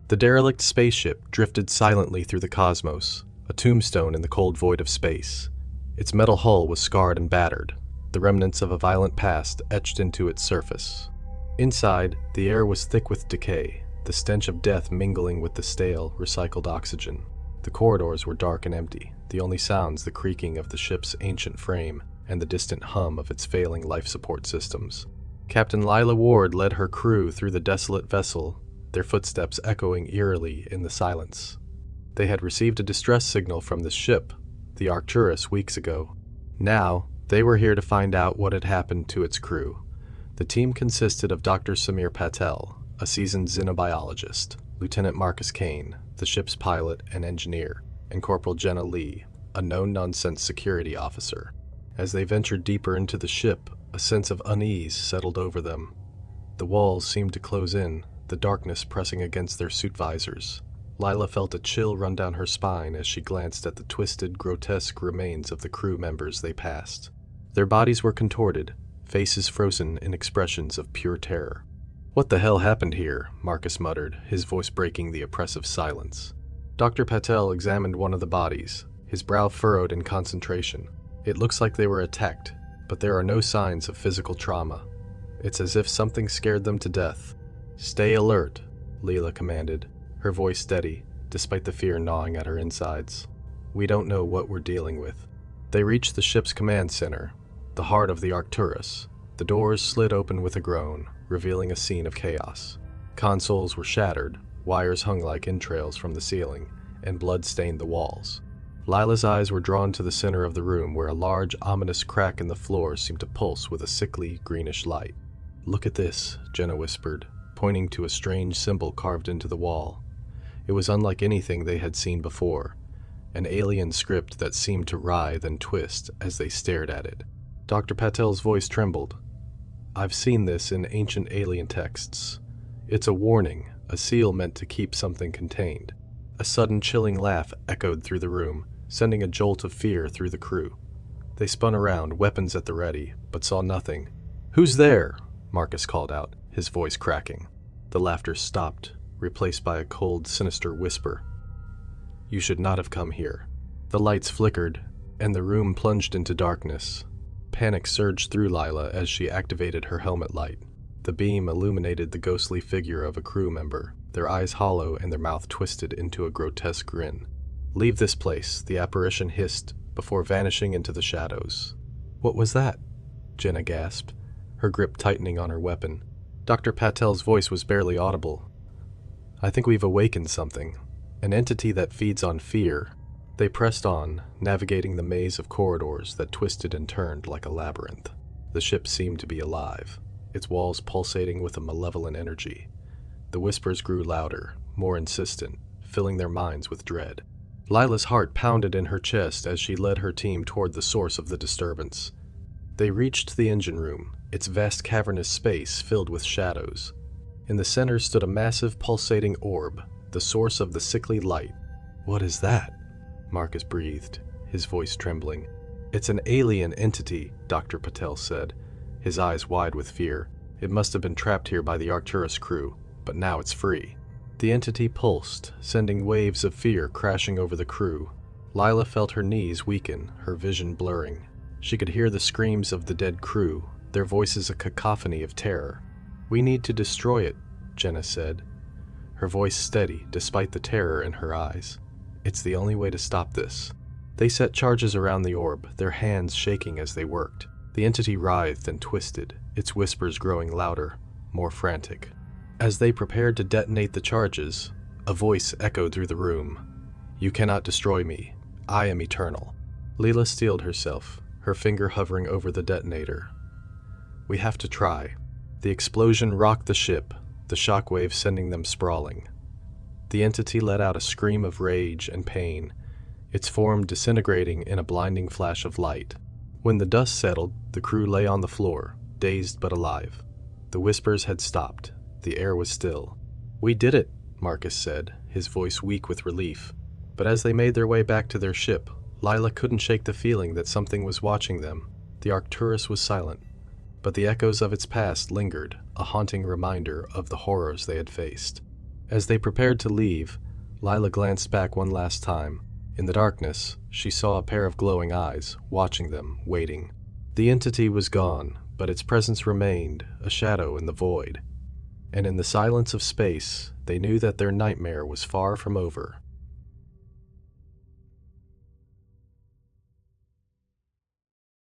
The derelict spaceship drifted silently through the cosmos, a tombstone in the cold void of space. Its metal hull was scarred and battered, the remnants of a violent past etched into its surface. Inside, the air was thick with decay, the stench of death mingling with the stale, recycled oxygen. The corridors were dark and empty, the only sounds the creaking of the ship's ancient frame and the distant hum of its failing life support systems. Captain Lila Ward led her crew through the desolate vessel, their footsteps echoing eerily in the silence. They had received a distress signal from the ship, the Arcturus, weeks ago. Now, they were here to find out what had happened to its crew. The team consisted of Dr. Samir Patel, a seasoned xenobiologist, Lieutenant Marcus Kane, the ship's pilot and engineer, and Corporal Jenna Lee, a no-nonsense security officer. As they ventured deeper into the ship, a sense of unease settled over them. The walls seemed to close in, the darkness pressing against their suit visors. Lila felt a chill run down her spine as she glanced at the twisted, grotesque remains of the crew members they passed. Their bodies were contorted, faces frozen in expressions of pure terror. "What the hell happened here?" Marcus muttered, his voice breaking the oppressive silence. Dr. Patel examined one of the bodies, his brow furrowed in concentration. "It looks like they were attacked, but there are no signs of physical trauma. It's as if something scared them to death." "Stay alert," Leela commanded, her voice steady, despite the fear gnawing at her insides. "We don't know what we're dealing with." They reached the ship's command center, the heart of the Arcturus. The doors slid open with a groan, revealing a scene of chaos. Consoles were shattered, wires hung like entrails from the ceiling, and blood stained the walls. Lila's eyes were drawn to the center of the room where a large, ominous crack in the floor seemed to pulse with a sickly, greenish light. "Look at this," Jenna whispered, pointing to a strange symbol carved into the wall. It was unlike anything they had seen before, an alien script that seemed to writhe and twist as they stared at it. Dr. Patel's voice trembled. "I've seen this in ancient alien texts. It's a warning, a seal meant to keep something contained." A sudden chilling laugh echoed through the room, sending a jolt of fear through the crew. They spun around, weapons at the ready, but saw nothing. "Who's there?" Marcus called out, his voice cracking. The laughter stopped, replaced by a cold, sinister whisper. "You should not have come here." The lights flickered, and the room plunged into darkness. Panic surged through Lila as she activated her helmet light. The beam illuminated the ghostly figure of a crew member, their eyes hollow and their mouth twisted into a grotesque grin. "Leave this place," the apparition hissed, before vanishing into the shadows. "What was that?" Jenna gasped, her grip tightening on her weapon. Dr. Patel's voice was barely audible. "I think we've awakened something, an entity that feeds on fear." They pressed on, navigating the maze of corridors that twisted and turned like a labyrinth. The ship seemed to be alive, its walls pulsating with a malevolent energy. The whispers grew louder, more insistent, filling their minds with dread. Lila's heart pounded in her chest as she led her team toward the source of the disturbance. They reached the engine room, its vast cavernous space filled with shadows. In the center stood a massive pulsating orb, the source of the sickly light. "What is that?" Marcus breathed, his voice trembling. "It's an alien entity," Dr. Patel said, his eyes wide with fear. "It must have been trapped here by the Arcturus crew, but now it's free." The entity pulsed, sending waves of fear crashing over the crew. Lila felt her knees weaken, her vision blurring. She could hear the screams of the dead crew, their voices a cacophony of terror. "We need to destroy it," Jenna said, her voice steady despite the terror in her eyes. "It's the only way to stop this." They set charges around the orb, their hands shaking as they worked. The entity writhed and twisted, its whispers growing louder, more frantic. As they prepared to detonate the charges, a voice echoed through the room. "You cannot destroy me. I am eternal." Leela steeled herself, her finger hovering over the detonator. "We have to try." The explosion rocked the ship, the shockwave sending them sprawling. The entity let out a scream of rage and pain, its form disintegrating in a blinding flash of light. When the dust settled, the crew lay on the floor, dazed but alive. The whispers had stopped. The air was still. "We did it," Marcus said, his voice weak with relief. But as they made their way back to their ship, Lila couldn't shake the feeling that something was watching them. The Arcturus was silent, but the echoes of its past lingered, a haunting reminder of the horrors they had faced. As they prepared to leave, Lila glanced back one last time. In the darkness, she saw a pair of glowing eyes, watching them, waiting. The entity was gone, but its presence remained, a shadow in the void. And in the silence of space, they knew that their nightmare was far from over.